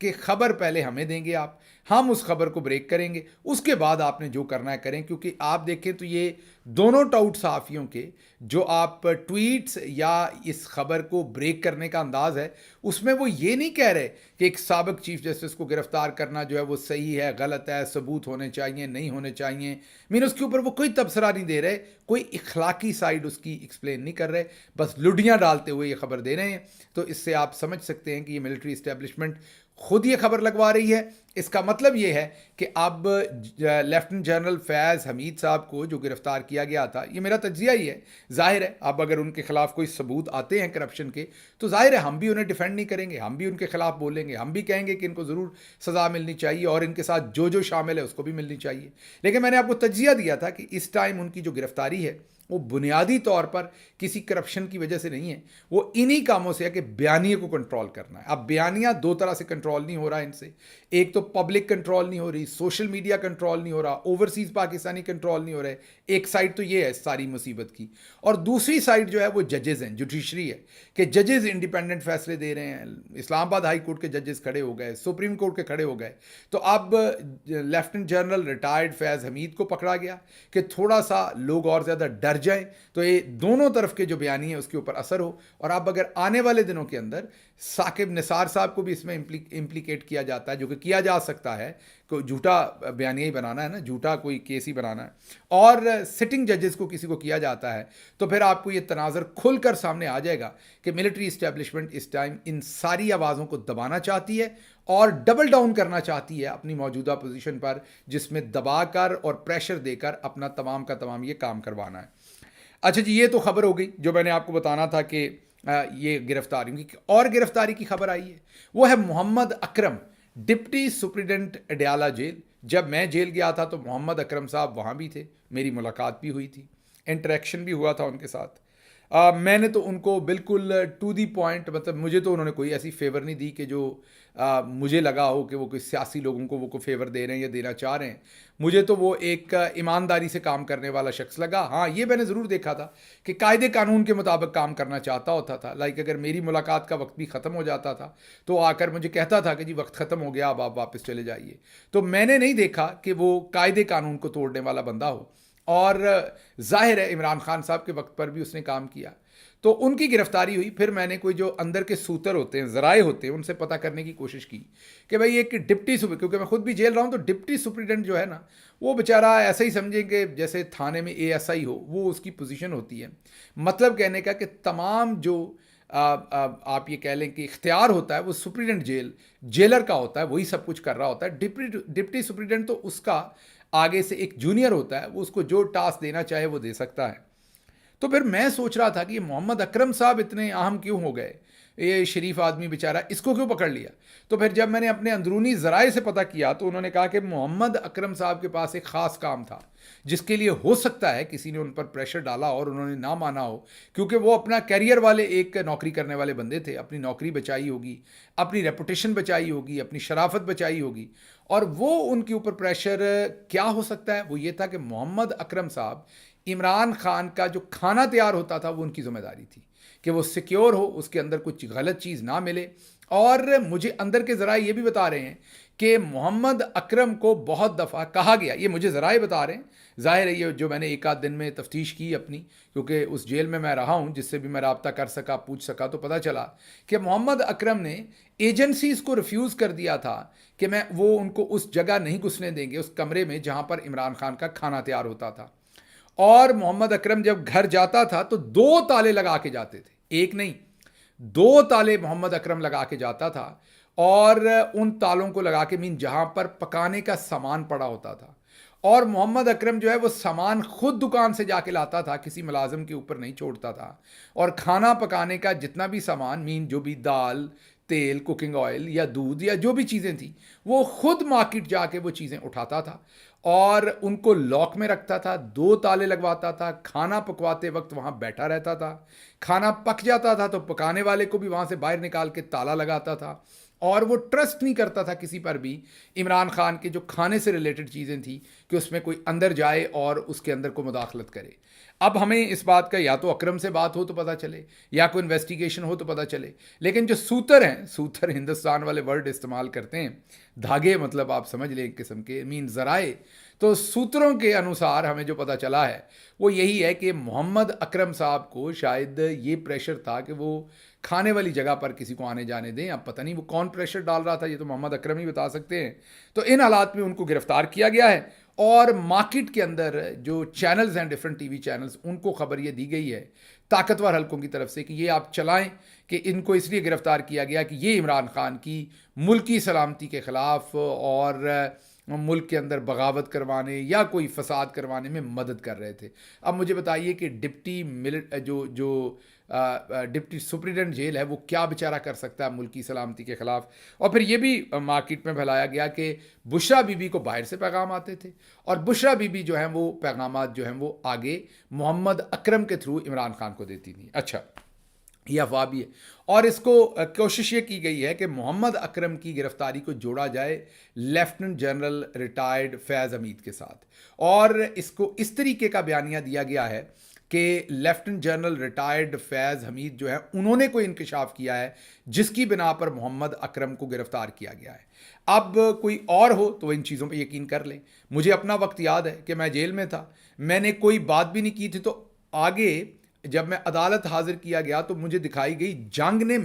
کہ خبر پہلے ہمیں دیں گے آپ، ہم اس خبر کو بریک کریں گے، اس کے بعد آپ نے جو کرنا ہے کریں. کیونکہ آپ دیکھیں تو یہ دونوں ٹاؤٹ صحافیوں کے جو آپ ٹویٹس یا اس خبر کو بریک کرنے کا انداز ہے، اس میں وہ یہ نہیں کہہ رہے کہ ایک سابق چیف جسٹس کو گرفتار کرنا جو ہے وہ صحیح ہے، غلط ہے، ثبوت ہونے چاہیے، نہیں ہونے چاہیے. اس کے اوپر وہ کوئی تبصرہ نہیں دے رہے، کوئی اخلاقی سائڈ اس کی ایکسپلین نہیں کر رہے، بس لڈیاں ڈالتے ہوئے یہ خبر دے رہے ہیں. تو اس سے آپ سمجھ سکتے ہیں کہ یہ ملٹری اسٹیبلشمنٹ خود یہ خبر لگوا رہی ہے. اس کا مطلب یہ ہے کہ اب لیفٹنٹ جنرل فیض حمید صاحب کو جو گرفتار کیا گیا تھا، یہ میرا تجزیہ ہی ہے، ظاہر ہے اب اگر ان کے خلاف کوئی ثبوت آتے ہیں کرپشن کے تو ظاہر ہے ہم بھی انہیں ڈیفینڈ نہیں کریں گے، ہم بھی ان کے خلاف بولیں گے، ہم بھی کہیں گے کہ ان کو ضرور سزا ملنی چاہیے اور ان کے ساتھ جو شامل ہے اس کو بھی ملنی چاہیے. لیکن میں نے آپ کو تجزیہ دیا تھا کہ اس ٹائم ان کی جو گرفتاری ہے وہ بنیادی طور پر کسی کرپشن کی وجہ سے نہیں ہے، وہ انہی کاموں سے ہے کہ بیانیے کو کنٹرول کرنا ہے. اب بیانیہ دو طرح سے کنٹرول نہیں ہو رہا ان سے، ایک تو پبلک کنٹرول نہیں ہو رہی، سوشل میڈیا کنٹرول نہیں ہو رہا، اوورسیز پاکستانی کنٹرول نہیں ہو رہے. ایک سائڈ تو یہ ہے ساری مصیبت کی، اور دوسری سائڈ جو ہے وہ ججز ہیں، جوڈیشری ہے کہ ججز انڈیپینڈنٹ فیصلے دے رہے ہیں. اسلام آباد ہائی کورٹ کے ججز کھڑے ہو گئے، سپریم کورٹ کے کھڑے ہو گئے. تو اب لیفٹنٹ جنرل ریٹائرڈ فیض حمید کو پکڑا گیا کہ تھوڑا سا لوگ اور زیادہ ڈر جائیں تو یہ دونوں طرف کے جو بیانی ہے اس کے اوپر اثر ہو. اور اب اگر آنے والے دنوں کے اندر ثاقب نثار صاحب کو بھی اس میں امپلیکیٹ کیا جاتا ہے، جو کہ کیا جا سکتا ہے، کوئی جھوٹا بیانیہ ہی بنانا ہے نا، جھوٹا کوئی کیس ہی بنانا ہے، اور سٹنگ ججز کو کسی کو کیا جاتا ہے، تو پھر آپ کو یہ تناظر کھل کر سامنے آ جائے گا کہ ملٹری اسٹیبلشمنٹ اس ٹائم ان ساری آوازوں کو دبانا چاہتی ہے اور ڈبل ڈاؤن کرنا چاہتی ہے اپنی موجودہ پوزیشن پر، جس میں دبا کر اور پریشر دے کر اپنا تمام کا تمام یہ کام کروانا ہے. اچھا جی، یہ تو خبر ہو گئی جو میں نے آپ کو بتانا تھا کہ یہ گرفتاری کی. اور گرفتاری کی خبر آئی ہے، وہ ہے محمد اکرم، ڈپٹی سپرنٹینڈنٹ اڈیالہ جیل. جب میں جیل گیا تھا تو محمد اکرم صاحب وہاں بھی تھے، میری ملاقات بھی ہوئی تھی، انٹریکشن بھی ہوا تھا ان کے ساتھ. میں نے تو ان کو بالکل ٹو دی پوائنٹ، مطلب مجھے تو انہوں نے کوئی ایسی فیور نہیں دی کہ جو مجھے لگا ہو کہ وہ کوئی سیاسی لوگوں کو وہ کوئی فیور دے رہے ہیں یا دینا چاہ رہے ہیں. مجھے تو وہ ایک ایمانداری سے کام کرنے والا شخص لگا. ہاں یہ میں نے ضرور دیکھا تھا کہ قاعدے قانون کے مطابق کام کرنا چاہتا ہوتا تھا. لائک اگر میری ملاقات کا وقت بھی ختم ہو جاتا تھا تو آ کر مجھے کہتا تھا کہ جی وقت ختم ہو گیا، اب آپ واپس چلے جائیے. تو میں نے نہیں دیکھا کہ وہ قاعدے قانون کو توڑنے والا بندہ ہو. اور ظاہر ہے عمران خان صاحب کے وقت پر بھی اس نے کام کیا. تو ان کی گرفتاری ہوئی. پھر میں نے کوئی جو اندر کے سوتر ہوتے ہیں، ذرائع ہوتے ہیں، ان سے پتہ کرنے کی کوشش کی کہ بھائی ایک ڈپٹی کیونکہ میں خود بھی جیل رہا ہوں، تو ڈپٹی سپرنٹینڈنٹ جو ہے نا، وہ بیچارہ ایسا ہی سمجھیں کہ جیسے تھانے میں ASI ہو، وہ اس کی پوزیشن ہوتی ہے. مطلب کہنے کا کہ تمام جو آپ یہ کہہ لیں کہ اختیار ہوتا ہے وہ سپرنٹینڈنٹ جیلر کا ہوتا ہے، وہی سب کچھ کر رہا ہوتا ہے. ڈپٹی سپرنٹینڈنٹ تو اس کا آگے سے ایک جونیئر ہوتا ہے، وہ اس کو جو ٹاسک دینا چاہے وہ دے سکتا ہے. تو پھر میں سوچ رہا تھا کہ یہ محمد اکرم صاحب اتنے اہم کیوں ہو گئے، یہ شریف آدمی بیچارہ، اس کو کیوں پکڑ لیا. تو پھر جب میں نے اپنے اندرونی ذرائع سے پتہ کیا تو انہوں نے کہا کہ محمد اکرم صاحب کے پاس ایک خاص کام تھا جس کے لیے ہو سکتا ہے کسی نے ان پر پریشر ڈالا اور انہوں نے نہ مانا ہو، کیونکہ وہ اپنا کیریئر والے ایک نوکری کرنے والے بندے تھے. اپنی نوکری بچائی ہوگی، اپنی ریپوٹیشن بچائی ہوگی، اپنی شرافت بچائی ہوگی. اور وہ ان کے اوپر پریشر کیا ہو سکتا ہے، وہ یہ تھا کہ محمد اکرم صاحب، عمران خان کا جو کھانا تیار ہوتا تھا وہ ان کی ذمہ داری تھی کہ وہ سیکیور ہو، اس کے اندر کچھ غلط چیز نہ ملے. اور مجھے اندر کے ذرائع یہ بھی بتا رہے ہیں کہ محمد اکرم کو بہت دفعہ کہا گیا، یہ مجھے ذرائع بتا رہے ہیں، ظاہر ہے یہ جو میں نے ایک آدھ دن میں تفتیش کی اپنی، کیونکہ اس جیل میں رہا ہوں، جس سے بھی میں رابطہ کر سکا، پوچھ سکا، تو پتہ چلا کہ محمد اکرم نے ایجنسیز کو ریفیوز کر دیا تھا کہ وہ ان کو اس جگہ نہیں گھسنے دیں گے، اس کمرے میں جہاں پر عمران خان کا کھانا تیار ہوتا تھا. اور محمد اکرم جب گھر جاتا تھا تو 2 تالے لگا کے جاتے تھے، ایک نہیں 2 تالے محمد اکرم لگا کے جاتا تھا. اور ان تالوں کو لگا کے جہاں پر پکانے کا سامان پڑا ہوتا تھا، اور محمد اکرم جو ہے وہ سامان خود دکان سے جا کے لاتا تھا، کسی ملازم کے اوپر نہیں چھوڑتا تھا. اور کھانا پکانے کا جتنا بھی سامان، جو بھی دال، تیل، کوکنگ آئل یا دودھ یا جو بھی چیزیں تھیں، وہ خود مارکیٹ جا کے وہ چیزیں اٹھاتا تھا اور ان کو لاک میں رکھتا تھا، 2 تالے لگواتا تھا. کھانا پکواتے وقت وہاں بیٹھا رہتا تھا، کھانا پک جاتا تھا تو پکانے والے کو بھی وہاں سے باہر نکال کے تالا لگاتا تھا. اور وہ ٹرسٹ نہیں کرتا تھا کسی پر بھی عمران خان کے جو کھانے سے ریلیٹڈ چیزیں تھیں کہ اس میں کوئی اندر جائے اور اس کے اندر کو مداخلت کرے. اب ہمیں اس بات کا یا تو اکرم سے بات ہو تو پتہ چلے یا کوئی انویسٹیگیشن ہو تو پتہ چلے, لیکن جو سوتر ہیں, سوتر ہندوستان والے ورڈ استعمال کرتے ہیں, دھاگے مطلب آپ سمجھ لیں ایک قسم کے ذرائع, تو سوتروں کے انوسار ہمیں جو پتہ چلا ہے وہ یہی ہے کہ محمد اکرم صاحب کو شاید یہ پریشر تھا کہ وہ کھانے والی جگہ پر کسی کو آنے جانے دیں. اب پتہ نہیں وہ کون پریشر ڈال رہا تھا, یہ تو محمد اکرم ہی بتا سکتے ہیں. تو ان حالات میں ان کو گرفتار کیا گیا ہے, اور مارکیٹ کے اندر جو چینلز ہیں, ڈیفرنٹ ٹی وی چینلز, ان کو خبر یہ دی گئی ہے طاقتور حلقوں کی طرف سے کہ یہ آپ چلائیں, کہ ان کو اس لیے گرفتار کیا گیا کہ یہ عمران خان کی ملکی سلامتی کے خلاف اور ملک کے اندر بغاوت کروانے یا کوئی فساد کروانے میں مدد کر رہے تھے. اب مجھے بتائیے کہ ڈپٹی سپرنٹینڈنٹ جیل ہے وہ کیا بیچارہ کر سکتا ہے ملکی سلامتی کے خلاف. اور پھر یہ بھی مارکیٹ میں پھیلایا گیا کہ بشرا بی بی کو باہر سے پیغام آتے تھے, اور بشرا بی بی جو ہیں وہ پیغامات جو ہیں وہ آگے محمد اکرم کے تھرو عمران خان کو دیتی تھیں. اچھا, یہ افواہ بھی ہے, اور اس کو کوشش یہ کی گئی ہے کہ محمد اکرم کی گرفتاری کو جوڑا جائے لیفٹننٹ جنرل ریٹائرڈ فیض حمید کے ساتھ, اور اس کو اس طریقے کا بیانیہ دیا گیا ہے کہ لیفٹنٹ جنرل ریٹائرڈ فیض حمید جو ہے انہوں نے کوئی انکشاف کیا ہے جس کی بنا پر محمد اکرم کو گرفتار کیا گیا ہے. اب کوئی اور ہو تو ان چیزوں پہ یقین کر لیں. مجھے اپنا وقت یاد ہے کہ میں جیل میں تھا, میں نے کوئی بات بھی نہیں کی تھی, تو آگے جب میں عدالت حاضر کیا گیا تو مجھے دکھائی گئی جنگ نے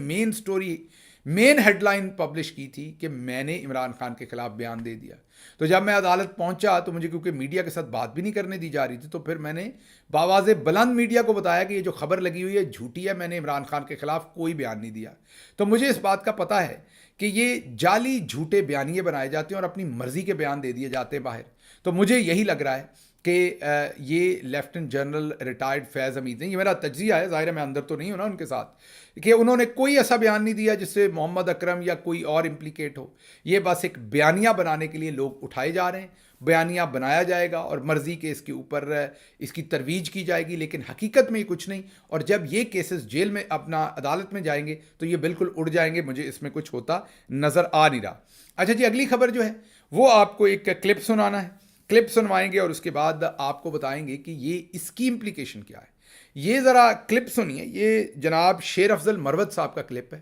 مین ہیڈ لائن پبلش کی تھی کہ میں نے عمران خان کے خلاف بیان دے دیا. تو جب میں عدالت پہنچا تو مجھے کیونکہ میڈیا کے ساتھ بات بھی نہیں کرنے دی جا رہی تھی, تو پھر میں نے باواز بلند میڈیا کو بتایا کہ یہ جو خبر لگی ہوئی ہے جھوٹی ہے, میں نے عمران خان کے خلاف کوئی بیان نہیں دیا. تو مجھے اس بات کا پتہ ہے کہ یہ جعلی جھوٹے بیانیے بنائے جاتے ہیں اور اپنی مرضی کے بیان دے دیے جاتے ہیں باہر. تو مجھے یہی لگ رہا ہے کہ یہ لیفٹنٹ جنرل ریٹائرڈ فیض حمید ہیں, یہ میرا تجزیہ ہے, ظاہر ہے میں اندر تو نہیں ہوں نا ان کے ساتھ, کہ انہوں نے کوئی ایسا بیان نہیں دیا جس سے محمد اکرم یا کوئی اور امپلیکیٹ ہو. یہ بس ایک بیانیہ بنانے کے لیے لوگ اٹھائے جا رہے ہیں, بیانیہ بنایا جائے گا اور مرضی کے اس کے اوپر اس کی ترویج کی جائے گی, لیکن حقیقت میں یہ کچھ نہیں. اور جب یہ کیسز جیل میں اپنا عدالت میں جائیں گے تو یہ بالکل اڑ جائیں گے. مجھے اس میں کچھ ہوتا نظر آ نہیں رہا. اچھا جی, اگلی خبر جو ہے وہ آپ کو ایک کلپ سنانا ہے, کلپ سنوائیں گے اور اس کے بعد آپ کو بتائیں گے کہ یہ اس کی امپلیکیشن کیا ہے. یہ ذرا کلپ سنیے, یہ جناب شیر افضل مروت صاحب کا کلپ ہے,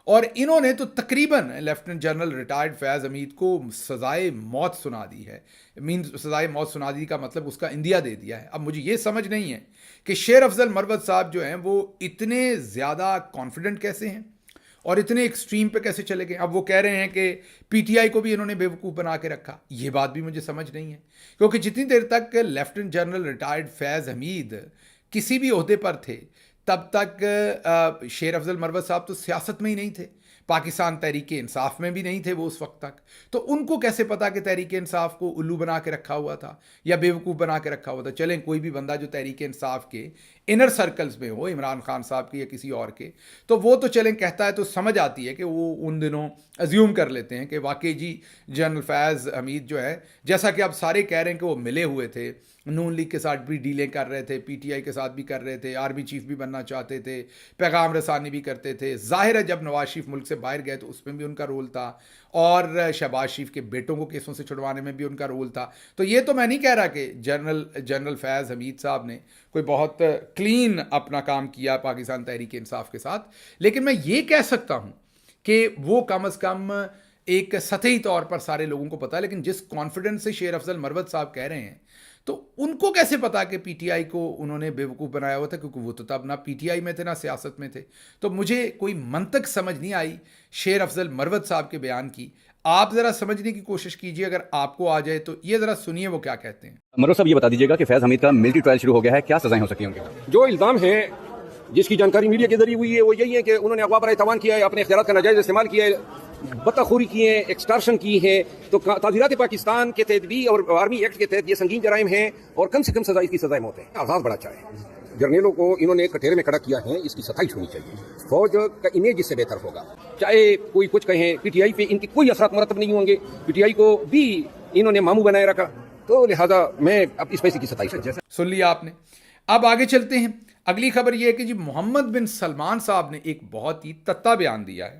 اور انہوں نے تو تقریباً لیفٹنٹ جنرل ریٹائرڈ فیض حمید کو سزائے موت سنا دی ہے. سزائے موت سنا دی کا مطلب اس کا اندیا دے دیا ہے. اب مجھے یہ سمجھ نہیں ہے کہ شیر افضل مروت صاحب جو ہیں وہ اتنے زیادہ کانفیڈنٹ کیسے ہیں اور اتنے ایکسٹریم پہ کیسے چلے گئے. اب وہ کہہ رہے ہیں کہ پی ٹی آئی کو بھی انہوں نے بیوقوف بنا کے رکھا. یہ بات بھی مجھے سمجھ نہیں ہے, کیونکہ جتنی دیر تک لیفٹنٹ جنرل ریٹائرڈ فیض حمید کسی بھی عہدے پر تھے تب تک شیر افضل مروت صاحب تو سیاست میں ہی نہیں تھے, پاکستان تحریک انصاف میں بھی نہیں تھے وہ اس وقت تک. تو ان کو کیسے پتا کہ تحریک انصاف کو الو بنا کے رکھا ہوا تھا یا بیوقوف بنا کے رکھا ہوا تھا. چلیں کوئی بھی بندہ جو تحریک انصاف کے انر سرکلز میں ہو, عمران خان صاحب کے یا کسی اور کے, تو وہ تو چلیں کہتا ہے تو سمجھ آتی ہے کہ وہ ان دنوں ازیوم کر لیتے ہیں کہ واقعی جی جنرل فیض حمید جو ہے, جیسا کہ اب سارے کہہ رہے ہیں کہ وہ ملے ہوئے تھے, نون لیگ کے ساتھ بھی ڈیلیں کر رہے تھے, پی ٹی آئی کے ساتھ بھی کر رہے تھے, آرمی چیف بھی بننا چاہتے تھے, پیغام رسانی بھی کرتے تھے. ظاہر ہے جب نواز شریف ملک سے باہر گئے تو اس میں بھی ان کا رول تھا, اور شہباز شریف کے بیٹوں کو کیسوں سے چھڑوانے میں بھی ان کا رول تھا. تو یہ تو میں نہیں کہہ رہا کہ جنرل فیض حمید صاحب نے کوئی بہت کلین اپنا کام کیا پاکستان تحریک انصاف کے ساتھ, لیکن میں یہ کہہ سکتا ہوں کہ وہ کم از کم ایک سطحی طور پر سارے لوگوں کو پتا, لیکن جس کانفیڈنس سے شیر افضل مروت صاحب کہہ رہے ہیں تو ان کو کیسے پتا کہ پی ٹی آئی کو انہوں نے بیوقوف بنایا ہوا تھا, کیونکہ وہ تو تب نہ پی ٹی آئی میں تھے نہ سیاست میں تھے. تو مجھے کوئی منطق سمجھ نہیں آئی شیر افضل مروت صاحب کے بیان کی. آپ ذرا سمجھنے کی کوشش کیجئے, اگر آپ کو آ جائے تو یہ ذرا سنیے وہ کیا کہتے ہیں. مروت صاحب یہ بتا دیجیے گا کہ فیض حمید کا ملٹری ٹرائل شروع ہو گیا ہے, کیا سزائیں ہو سکتی ہیں ان کے؟ جو الزام ہے جس کی جانکاری میڈیا کے ذریعے ہوئی ہے وہ یہی ہے کہ انہوں نے اغوا برائے تاوان کیا ہے, اپنے اختیارات کا ناجائز استعمال کیا ہے, بطخوری کی ہے, ایکسٹارشن کی ہے. تو تعزیرات پاکستان کے تحت بھی اور آرمی ایکٹ کے تحت یہ سنگین جرائم ہیں اور کم سے کم سزا اس کی سزائے موت ہے. آغاز بڑا اچھا ہے, جرنیلوں کو انہوں نے کٹہرے میں کھڑا کیا ہے, اس کی ستائش ہونی چاہیے. فوج کا امیج اس سے بہتر ہوگا. چاہے کوئی کچھ کہیں, پی ٹی آئی پہ ان کے کوئی اثرات مرتب نہیں ہوں گے, پی ٹی آئی کو بھی انہوں نے ماموں بنائے رکھا, تو لہذا میں اب اس پیسے کی ستائش سن لیا آپ نے. اب آگے چلتے ہیں. اگلی خبر یہ ہے کہ جی محمد بن سلمان صاحب نے ایک بہت ہی تتا بیان دیا ہے.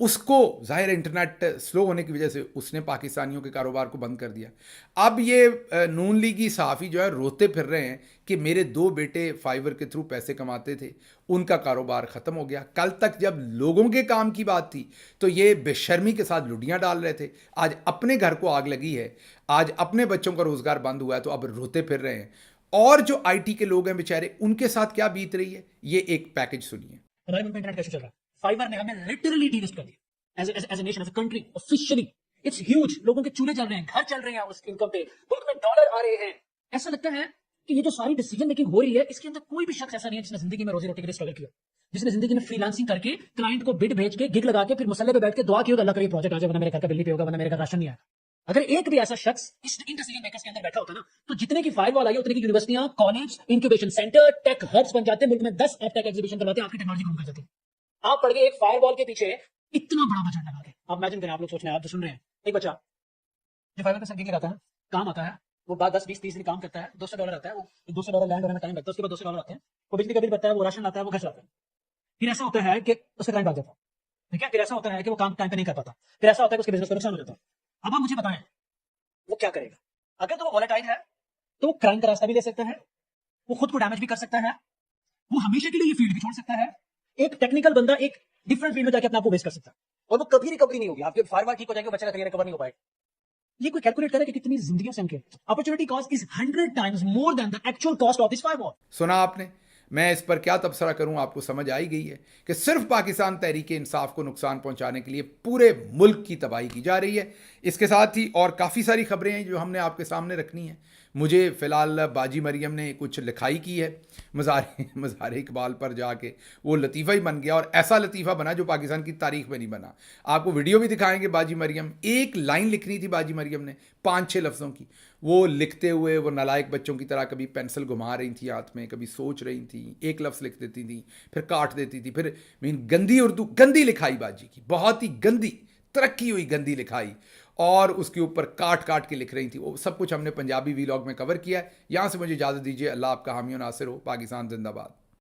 اس کو ظاہر انٹرنیٹ سلو ہونے کی وجہ سے اس نے پاکستانیوں کے کاروبار کو بند کر دیا. اب یہ نون لیگی صحافی جو ہے روتے پھر رہے ہیں کہ میرے 2 بیٹے فائیور کے تھرو پیسے کماتے تھے, ان کا کاروبار ختم ہو گیا. کل تک جب لوگوں کے کام کی بات تھی تو یہ بے شرمی کے ساتھ لڈیاں ڈال رہے تھے. آج اپنے گھر کو آگ لگی ہے, آج اپنے بچوں کا روزگار بند ہوا ہے تو اب روتے پھر رہے ہیں. اور جو آئی ٹی کے لوگ ہیں بیچارے, ان کے ساتھ کیا بیت رہی ہے, یہ ایک پیکج سنیے. ہمارے ملک میں انٹرنیٹ کیسے چل رہا ہے؟ فائبر نے ہمیں لٹرلی ڈی لسٹ کر دیا as a nation, as a country, officially. It's huge. لوگوں کے چولہے چل رہے ہیں, گھر چل رہے ہیں اس انکم پہ, ملک میں ڈالر آ رہے ہیں. ایسا لگتا ہے کہ یہ جو ساری ڈیسیجن میکنگ ہو رہی ہے, اس کے اندر کوئی بھی شخص ایسا نہیں ہے جس نے زندگی میں روزی روٹی کے لیے اسٹرگل کیا, جس نے زندگی میں فری لانسنگ کر کے کلائنٹ کو بڈ بھیج کے گگ لگا کے پھر مسئلے پہ بیٹھ کے دعا کی ہوگا اللہ کرے پروجیکٹ آ جائے, ورنہ میرے گھر کا بل نہیں پے ہوگا, ورنہ میرے گھر راشن نہیں آئے. اگر ایک بھی ایسا شخص ان ڈیسیجن میکرز کے اندر بیٹھا ہوتا نا, تو جتنے کی فائر وال آئی ہے اتنے کی یونیورسٹیاں, کالج, انکیوبیشن سینٹر, ٹیک ہبس بن جاتے. ملک میں 10 آپ ٹیک ایگزیبیشن کرواتے ہیں, آپ کی ٹیکنالوجی گروم کر جاتی ہے. آپ پڑھ گئے ایک فائر وال کے پیچھے اتنا بڑا بجٹ لگا کے. آپ امیجن کریں, آپ لوگ سوچ رہے ہیں, آپ جو سن رہے ہیں, ایک بچہ جو فائر وال پہ گگ لگاتا ہے, کام آتا ہے, وہ بعد 10-20-30 دن کام کرتا ہے, $200 آتا ہے, وہ $200 لینڈ ہونے میں ٹائم لگتا ہے, اس کے بعد $200 آتے ہیں, وہ بجلی کا بل بھرتا ہے, وہ راشن لاتا ہے, وہ گھر چلاتا ہے. پھر ایسا ہوتا ہے کہ اس کا کلائنٹ بھاگ جاتا ہے, ٹھیک ہے. پھر ایسا ہوتا ہے کہ وہ کام ٹائم پہ نہیں کر پاتا. پھر ایسا ہوتا ہے کہ اس کے بزنس کو نقصان ہو جاتا ہے. اب آپ مجھے بتائیں وہ کیا کرے گا؟ اگر تو وہ والیٹائل ہے تو کرائم کا راستہ بھی لے سکتا ہے, وہ خود کو ڈیمیج بھی کر سکتا ہے, وہ ہمیشہ کے لیے یہ فیلڈ بھی چھوڑ سکتا ہے. ایک ٹیکنیکل بندہ ایک ڈفرنٹ فیلڈ میں جا کے اپنے آپ کو ویسٹ کر سکتا ہے, اور وہ کبھی ریکوری نہیں ہوگی. آپ کے فائر وال ٹھیک ہو جائے گا, بچے کا کریئر ریکور نہیں ہو پائے گا. یہ کوئی کیلکولیٹ کرے کہ کتنی زندگیوں سے ان کے opportunity cost is 100 times more than the actual cost of this firewall. سنا آپ نے, میں اس پر کیا تبصرہ کروں, آپ کو سمجھ آئی گئی ہے کہ صرف پاکستان تحریک انصاف کو نقصان پہنچانے کے لیے پورے ملک کی تباہی کی جا رہی ہے. اس کے ساتھ ہی اور کافی ساری خبریں ہیں جو ہم نے آپ کے سامنے رکھنی ہیں. مجھے فی الحال باجی مریم نے کچھ لکھائی کی ہے مزار اقبال پر جا کے, وہ لطیفہ ہی بن گیا, اور ایسا لطیفہ بنا جو پاکستان کی تاریخ میں نہیں بنا. آپ کو ویڈیو بھی دکھائیں گے. باجی مریم ایک لائن لکھنی تھی باجی مریم نے 5-6 لفظوں کی, وہ لکھتے ہوئے وہ نالائق بچوں کی طرح کبھی پینسل گھما رہی تھی ہاتھ میں, کبھی سوچ رہی تھیں, ایک لفظ لکھ دیتی تھیں, پھر کاٹ دیتی تھی, پھر گندی اردو, گندی لکھائی باجی کی, بہت ہی گندی ترقی ہوئی گندی لکھائی, اور اس کے اوپر کاٹ کاٹ کے لکھ رہی تھی. وہ سب کچھ ہم نے پنجابی وی لاگ میں کور کیا ہے. یہاں سے مجھے اجازت دیجیے. اللہ آپ کا حامی و ناصر ہو. پاکستان زندہ باد.